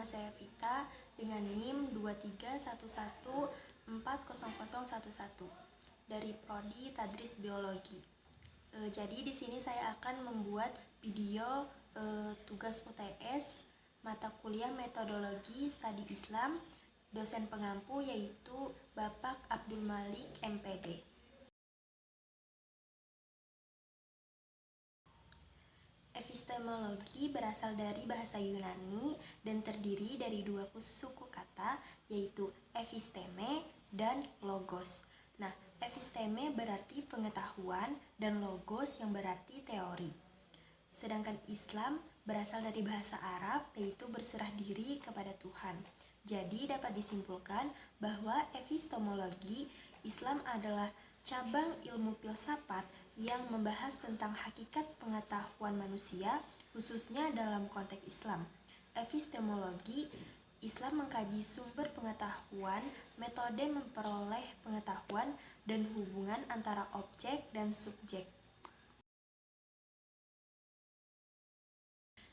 saya Vita dengan NIM 231140011 dari Prodi Tadris Biologi. Jadi di sini saya akan membuat video tugas UTS mata kuliah Metodologi Studi Islam, dosen pengampu yaitu Bapak Abdul Malik MPD. Epistemologi berasal dari bahasa Yunani dan terdiri dari dua suku kata, yaitu episteme dan logos. Nah, episteme berarti pengetahuan dan logos yang berarti teori. Sedangkan Islam berasal dari bahasa Arab, yaitu berserah diri kepada Tuhan. Jadi dapat disimpulkan bahwa epistemologi Islam adalah cabang ilmu filsafat yang membahas tentang hakikat pengetahuan manusia, khususnya dalam konteks Islam. Epistemologi Islam mengkaji sumber pengetahuan, metode memperoleh pengetahuan, dan hubungan antara objek dan subjek.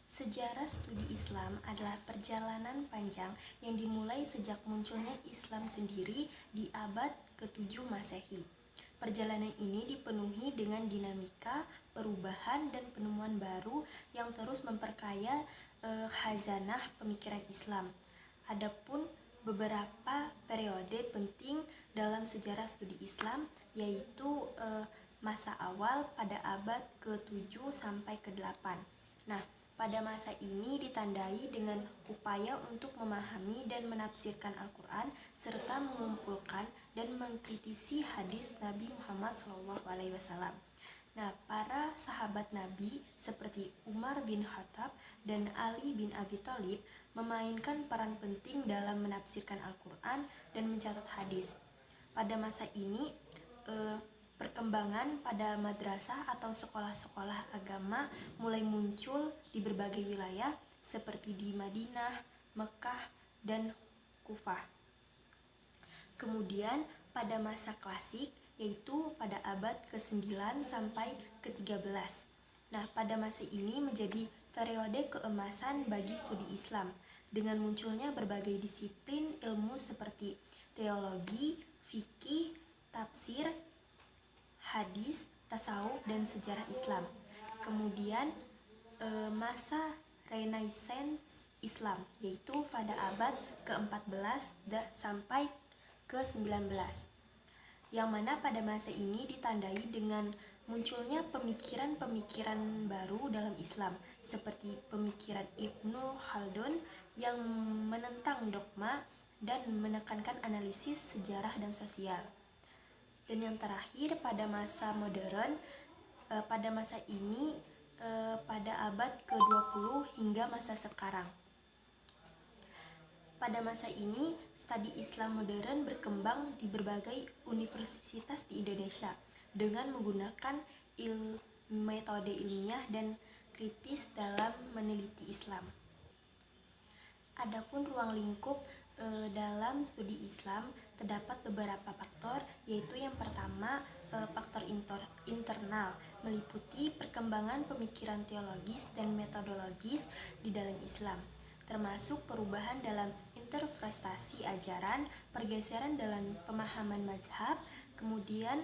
Sejarah studi Islam adalah perjalanan panjang yang dimulai sejak munculnya Islam sendiri di abad ke-7 Masehi. Perjalanan ini dipenuhi dengan dinamika, perubahan, dan penemuan baru yang terus memperkaya khazanah pemikiran Islam. Adapun beberapa periode penting dalam sejarah studi Islam yaitu masa awal pada abad ke-7 sampai ke-8. Nah, pada masa ini ditandai dengan upaya untuk memahami dan menafsirkan Al-Quran serta mengumpulkan dan mengkritisi hadis Nabi Muhammad SAW. Nah, para sahabat Nabi seperti Umar bin Khattab dan Ali bin Abi Thalib memainkan peran penting dalam menafsirkan Al-Quran dan mencatat hadis. Pada masa ini, perkembangan pada madrasah atau sekolah-sekolah agama mulai muncul di berbagai wilayah seperti di Madinah, Mekah, dan Kufah. Kemudian pada masa klasik yaitu pada abad ke-9 sampai ke-13. Nah, pada masa ini menjadi periode keemasan bagi studi Islam dengan munculnya berbagai disiplin ilmu seperti teologi, fikih, tafsir, hadis, tasawuf, dan sejarah Islam. Kemudian masa Renaissance Islam yaitu pada abad ke-14 sampai ke-19. Yang mana pada masa ini ditandai dengan munculnya pemikiran-pemikiran baru dalam Islam seperti pemikiran Ibnu Khaldun yang menentang dogma dan menekankan analisis sejarah dan sosial. Dan yang terakhir pada masa modern, pada masa ini pada abad ke-20 hingga masa sekarang. Pada masa ini, studi Islam modern berkembang di berbagai universitas di Indonesia dengan menggunakan metode ilmiah dan kritis dalam meneliti Islam. Adapun ruang lingkup dalam studi Islam terdapat beberapa faktor, yaitu yang pertama faktor internal meliputi perkembangan pemikiran teologis dan metodologis di dalam Islam, termasuk perubahan dalam interpretasi ajaran, pergeseran dalam pemahaman mazhab, kemudian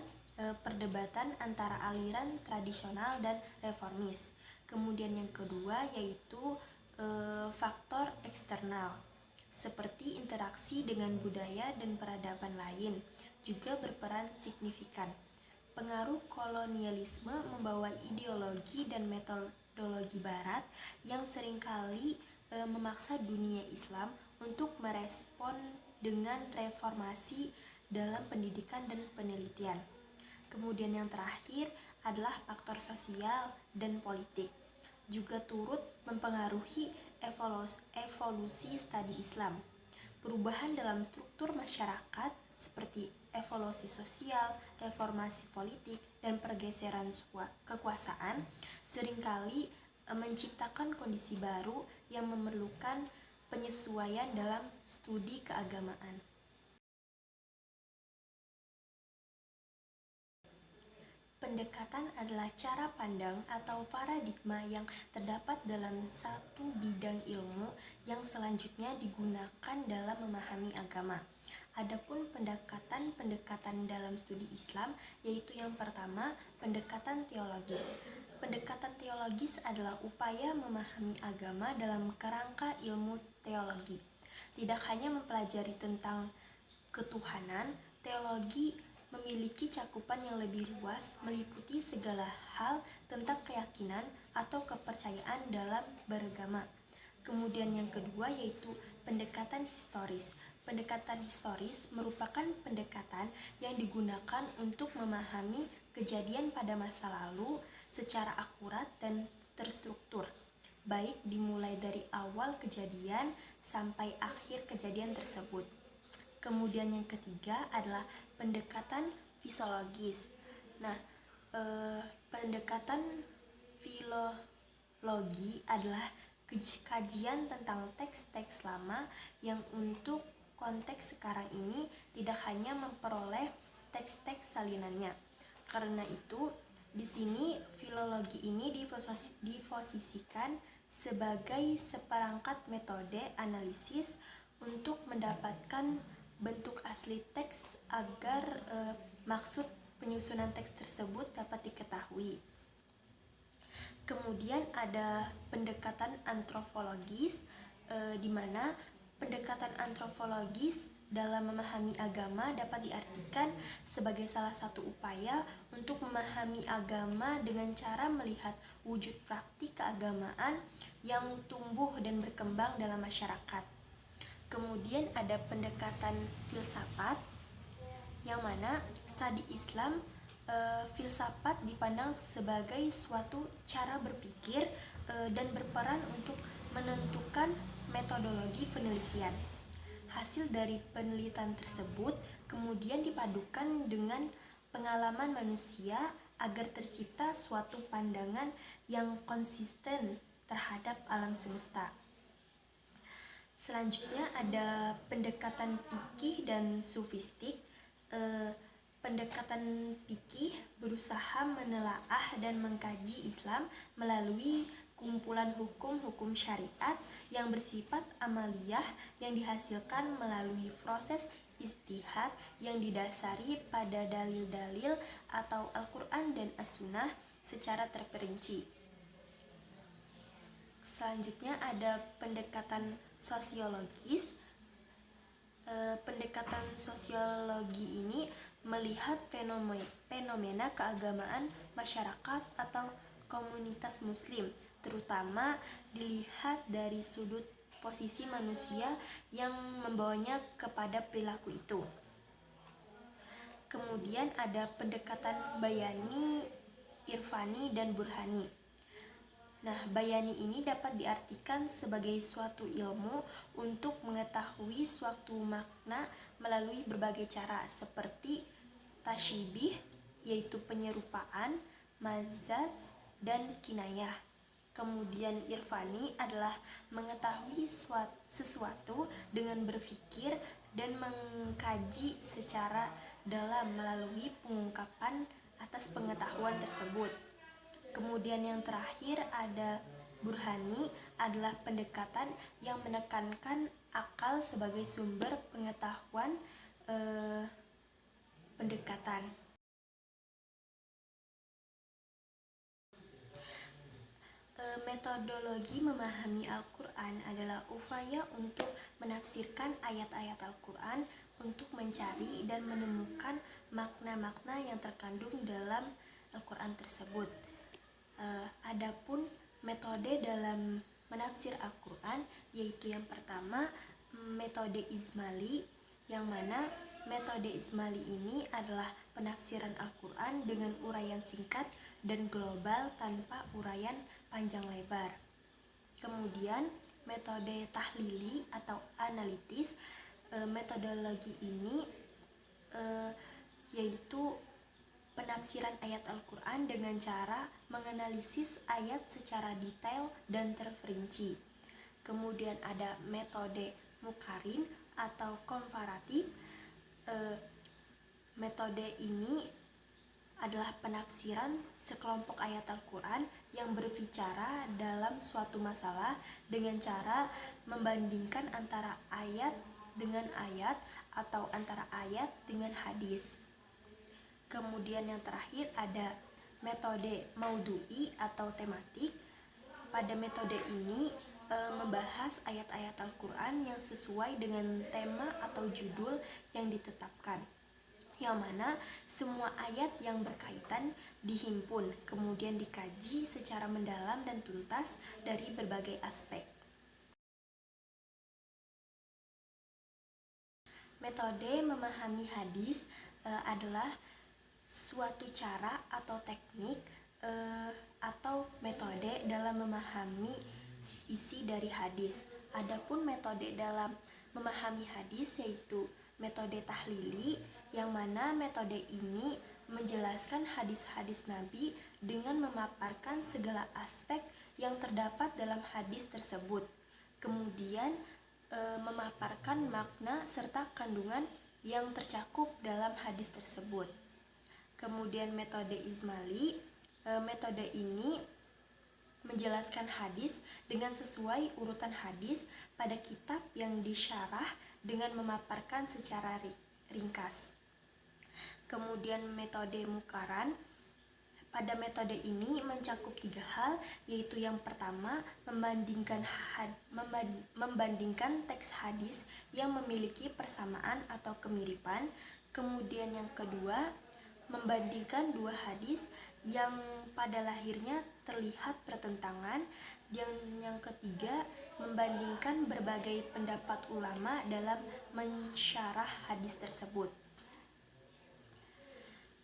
perdebatan antara aliran tradisional dan reformis. Kemudian yang kedua yaitu faktor eksternal seperti interaksi dengan budaya dan peradaban lain juga berperan signifikan. Pengaruh kolonialisme membawa ideologi dan metodologi barat yang seringkali memaksa dunia Islam untuk merespon dengan reformasi dalam pendidikan dan penelitian. Kemudian yang terakhir adalah faktor sosial dan politik, juga turut mempengaruhi evolusi studi Islam. Perubahan dalam struktur masyarakat seperti evolusi sosial, reformasi politik, dan pergeseran kekuasaan seringkali menciptakan kondisi baru yang memerlukan penyesuaian dalam studi keagamaan. pendekatan adalah cara pandang atau paradigma yang terdapat dalam satu bidang ilmu yang selanjutnya digunakan dalam memahami agama. Adapun pendekatan-pendekatan dalam studi Islam, yaitu yang pertama, pendekatan teologis. Pendekatan teologis adalah upaya memahami agama dalam kerangka ilmu teologi. Tidak hanya mempelajari tentang ketuhanan, teologi memiliki cakupan yang lebih luas, meliputi segala hal tentang keyakinan atau kepercayaan dalam beragama. Kemudian yang kedua yaitu pendekatan historis. Pendekatan historis merupakan pendekatan yang digunakan untuk memahami kejadian pada masa lalu secara akurat dan terstruktur, baik dimulai dari awal kejadian sampai akhir kejadian tersebut. Kemudian yang ketiga adalah pendekatan filologis. Nah, pendekatan filologi adalah kajian tentang teks-teks lama yang untuk konteks sekarang ini tidak hanya memperoleh teks-teks salinannya. Karena itu, di sini filologi ini diposisikan sebagai seperangkat metode analisis untuk mendapatkan bentuk asli teks agar maksud penyusunan teks tersebut dapat diketahui. Kemudian ada pendekatan antropologis, di mana pendekatan antropologis dalam memahami agama dapat diartikan sebagai salah satu upaya untuk memahami agama dengan cara melihat wujud praktik keagamaan yang tumbuh dan berkembang dalam masyarakat. Kemudian ada pendekatan filsafat, yang mana studi Islam, filsafat dipandang sebagai suatu cara berpikir dan berperan untuk menentukan metodologi penelitian. Hasil dari penelitian tersebut kemudian dipadukan dengan pengalaman manusia agar tercipta suatu pandangan yang konsisten terhadap alam semesta. Selanjutnya ada pendekatan fikih dan sufistik. Pendekatan fikih berusaha menelaah dan mengkaji Islam melalui kumpulan hukum-hukum syariat yang bersifat amaliyah yang dihasilkan melalui proses ijtihad yang didasari pada dalil-dalil atau Al-Quran dan As-Sunnah secara terperinci. Selanjutnya ada pendekatan sosiologis. Pendekatan sosiologi ini melihat fenomena keagamaan masyarakat atau komunitas muslim, terutama dilihat dari sudut posisi manusia yang membawanya kepada perilaku itu. Kemudian ada pendekatan bayani, irfani, dan burhani. Nah, bayani ini dapat diartikan sebagai suatu ilmu untuk mengetahui suatu makna melalui berbagai cara seperti tasyibih, yaitu penyerupaan, majaz, dan kinayah. Kemudian irfani adalah mengetahui sesuatu dengan berpikir dan mengkaji secara dalam melalui pengungkapan atas pengetahuan tersebut. Kemudian yang terakhir ada burhani, adalah pendekatan yang menekankan akal sebagai sumber pengetahuan pendekatan. Metodologi memahami Al-Quran adalah upaya untuk menafsirkan ayat-ayat Al-Quran untuk mencari dan menemukan makna-makna yang terkandung dalam Al-Quran tersebut. Adapun metode dalam menafsir Al-Quran yaitu yang pertama metode Izmali, yang mana metode Izmali ini adalah penafsiran Al-Quran dengan uraian singkat dan global tanpa uraian panjang lebar. Kemudian metode tahlili atau analitis, metodologi ini yaitu penafsiran ayat Al-Quran dengan cara menganalisis ayat secara detail dan terperinci. Kemudian ada metode mukarin atau komparatif. Metode ini adalah penafsiran sekelompok ayat Al-Quran yang berbicara dalam suatu masalah dengan cara membandingkan antara ayat dengan ayat atau antara ayat dengan hadis. Kemudian yang terakhir ada metode maudhu'i atau tematik. Pada metode ini membahas ayat-ayat Al-Quran yang sesuai dengan tema atau judul yang ditetapkan, yang mana semua ayat yang berkaitan dihimpun, kemudian dikaji secara mendalam dan tuntas dari berbagai aspek. Metode memahami hadis adalah suatu cara atau teknik atau metode dalam memahami isi dari hadis. Adapun metode dalam memahami hadis yaitu metode tahlili, yang mana metode ini menjelaskan hadis-hadis Nabi dengan memaparkan segala aspek yang terdapat dalam hadis tersebut. Kemudian memaparkan makna serta kandungan yang tercakup dalam hadis tersebut. Kemudian metode Izmali, metode ini menjelaskan hadis dengan sesuai urutan hadis pada kitab yang disyarah dengan memaparkan secara ringkas. Kemudian metode Muqaran, pada metode ini mencakup 3 hal, yaitu yang pertama membandingkan teks hadis yang memiliki persamaan atau kemiripan. Kemudian yang kedua, membandingkan 2 hadis yang pada lahirnya terlihat pertentangan. Yang ketiga, membandingkan berbagai pendapat ulama dalam mensyarah hadis tersebut.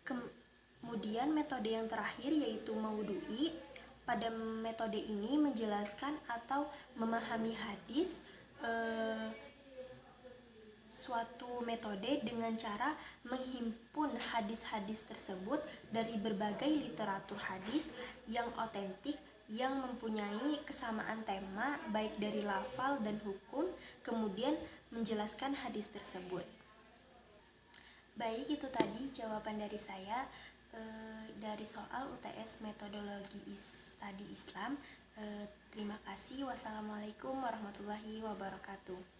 Kemudian metode yang terakhir yaitu maudhu'i. Pada metode ini menjelaskan atau memahami hadis suatu metode dengan cara menghimpun hadis-hadis tersebut dari berbagai literatur hadis yang otentik yang mempunyai kesamaan tema baik dari lafal dan hukum, kemudian menjelaskan hadis tersebut. Baik, itu tadi jawaban dari saya dari soal UTS metodologi studi Islam. Terima kasih. Wassalamualaikum warahmatullahi wabarakatuh.